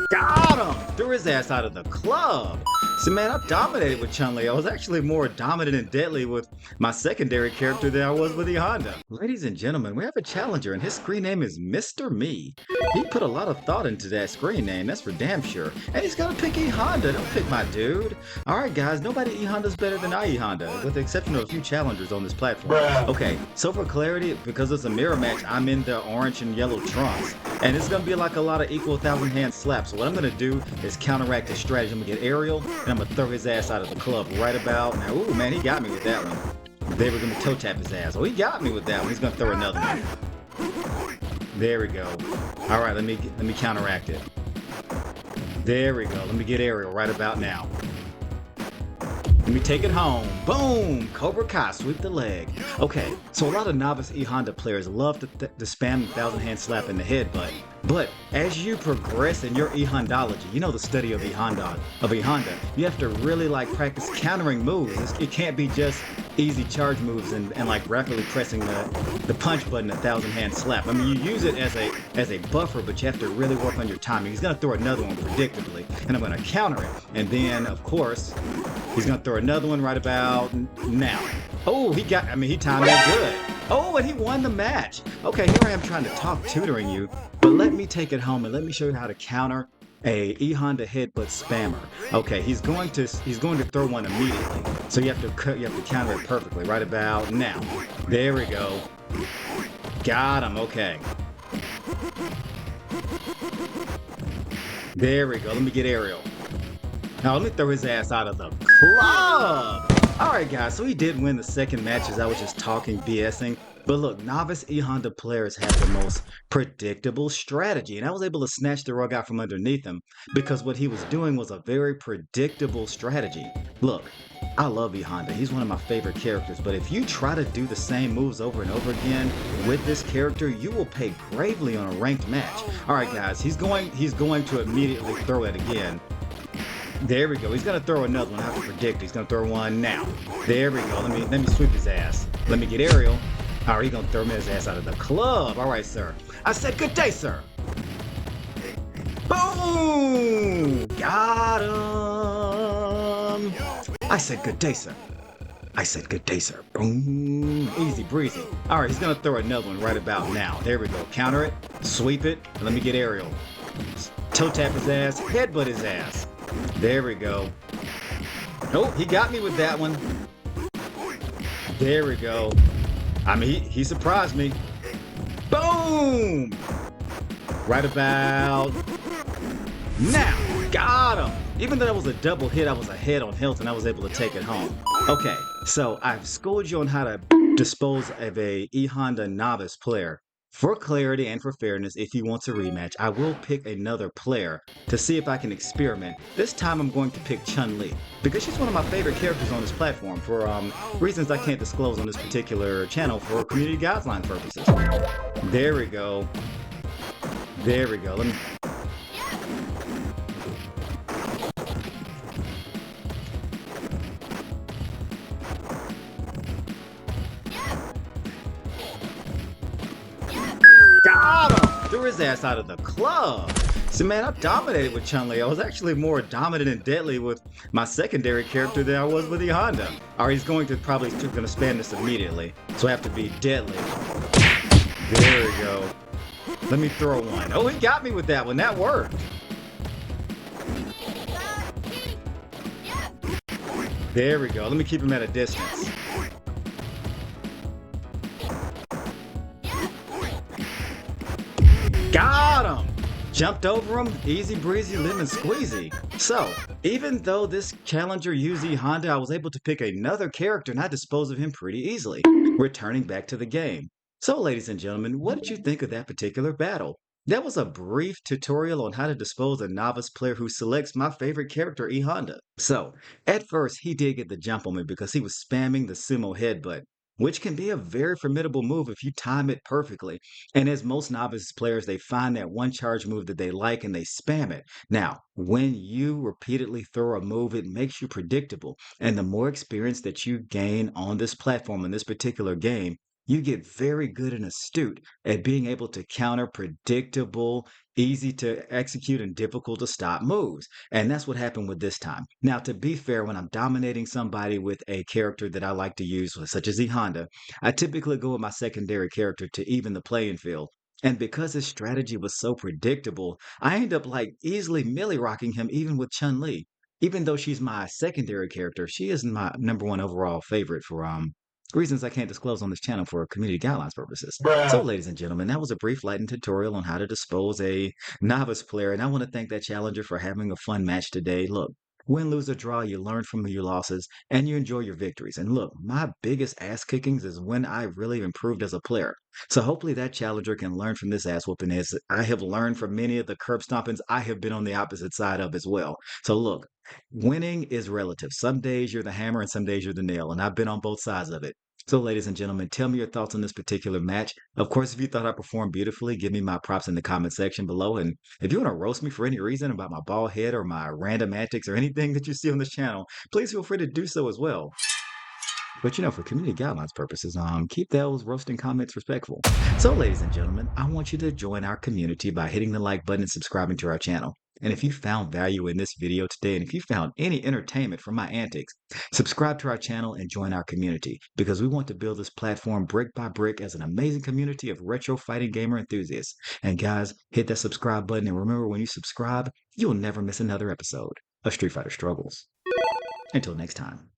Got him! Threw his ass out of the club. See, man, I dominated with Chun-Li. I was actually more dominant and deadly with my secondary character than I was with E.HONDA. Ladies and gentlemen, we have a challenger, and his screen name is Mr. Me. He put a lot of thought into that screen name, that's for damn sure. And he's gonna pick E.HONDA, don't pick my dude. Alright, guys, nobody E.HONDA's better than I E.HONDA, with the exception of a few challengers on this platform. Okay, so for clarity, because it's a mirror match, I'm in the orange and yellow trunks. And it's gonna be like a lot of equal thousand hand slaps. So what I'm gonna do is counteract his strategy. I'm gonna get aerial, and I'm gonna throw his ass out of the club right about now. Ooh, man, he got me with that one. They were gonna toe tap his ass. Oh, he got me with that one. He's gonna throw another one. There we go. All right, let me counteract it. There we go. Let me get aerial right about now. Let me take it home. Boom! Cobra Kai, sweep the leg. Okay, so a lot of novice E.HONDA players love to spam the thousand hand slap in the headbutt. But as you progress in your E.HONDology, you know the study of E.HONDA, you have to really like practice countering moves. It can't be just easy charge moves and like rapidly pressing the punch button, a thousand hand slap. I mean, you use it as a buffer, but you have to really work on your timing. He's gonna throw another one predictably, and I'm gonna counter it. And then, of course, he's gonna throw another one right about now. Oh, he timed it good. Oh, and he won the match. Okay, here I am trying to talk tutoring you, but let me take it home and let me show you how to counter a E.HONDA headbutt spammer. Okay, he's going to throw one immediately. So you have to counter it perfectly right about now. There we go. Got him. Okay. There we go. Let me get aerial. Now let me throw his ass out of the club. Alright guys, so he did win the second match as I was just talking BSing. But look, novice E.HONDA players have the most predictable strategy, and I was able to snatch the rug out from underneath him because what he was doing was a very predictable strategy. Look, I love E.HONDA, he's one of my favorite characters, but if you try to do the same moves over and over again with this character, you will pay gravely on a ranked match. Alright guys, he's going to immediately throw it again. There we go. He's gonna throw another one. I have to predict. He's gonna throw one now. There we go. Let me sweep his ass. Let me get aerial. All right, he's gonna throw his ass out of the club. All right, sir. I said good day, sir. Boom! Got him. I said good day, sir. I said good day, sir. Boom. Easy breezy. All right, he's gonna throw another one right about now. There we go. Counter it. Sweep it. And let me get aerial. Toe tap his ass. Headbutt his ass. There we go. Oh, he got me with that one. There we go. I mean, he surprised me. Boom! Right about now. Got him. Even though that was a double hit, I was ahead on health and I was able to take it home. Okay, so I've schooled you on how to dispose of a E.HONDA novice player. For clarity and for fairness, if he wants a rematch, I will pick another player to see if I can experiment. This time I'm going to pick Chun-Li because she's one of my favorite characters on this platform for reasons I can't disclose on this particular channel for community guideline purposes. There we go. There we go. Let me... Got him! Threw his ass out of the club. See, man, I dominated with Chun-Li. I was actually more dominant and deadly with my secondary character than I was with E.HONDA. Or he's going to spam this immediately. So I have to be deadly. There we go. Let me throw one. Oh, he got me with that one. That worked. There we go. Let me keep him at a distance. Got him! Jumped over him, easy breezy, lemon squeezy. So, even though this challenger used E.HONDA, I was able to pick another character and I disposed of him pretty easily, returning back to the game. So, ladies and gentlemen, what did you think of that particular battle? That was a brief tutorial on how to dispose of a novice player who selects my favorite character, E.HONDA. So, at first, he did get the jump on me because he was spamming the sumo headbutt, which can be a very formidable move if you time it perfectly. And as most novice players, they find that one charge move that they like and they spam it. Now, when you repeatedly throw a move, it makes you predictable. And the more experience that you gain on this platform in this particular game, You get very good and astute at being able to counter predictable, easy to execute, and difficult to stop moves. And that's what happened with this time. Now, to be fair, when I'm dominating somebody with a character that I like to use, such as E.HONDA, I typically go with my secondary character to even the playing field. And because his strategy was so predictable, I end up like easily milli rocking him even with Chun Li. Even though she's my secondary character, she is my number one overall favorite for reasons I can't disclose on this channel for community guidelines purposes. So, Bruh. ladies and gentlemen, that was a brief lightened tutorial on how to dispose a novice player, and I want to thank that challenger for having a fun match today. Look, win, lose, or draw, you learn from your losses and you enjoy your victories. And look, my biggest ass kickings is when I really improved as a player. So hopefully that challenger can learn from this ass whooping as I have learned from many of the curb stompings I have been on the opposite side of as well. So look, winning is relative. Some days you're the hammer and some days you're the nail, and I've been on both sides of it. So, ladies and gentlemen, tell me your thoughts on this particular match. Of course, if you thought I performed beautifully, give me my props in the comment section below. And if you want to roast me for any reason about my bald head or my random antics or anything that you see on this channel, please feel free to do so as well. But for community guidelines purposes, keep those roasting comments respectful. So, ladies and gentlemen, I want you to join our community by hitting the like button and subscribing to our channel. And if you found value in this video today, and if you found any entertainment from my antics, subscribe to our channel and join our community because we want to build this platform brick by brick as an amazing community of retro fighting gamer enthusiasts. And guys, hit that subscribe button and remember when you subscribe, you'll never miss another episode of Street Fighter Struggles. Until next time.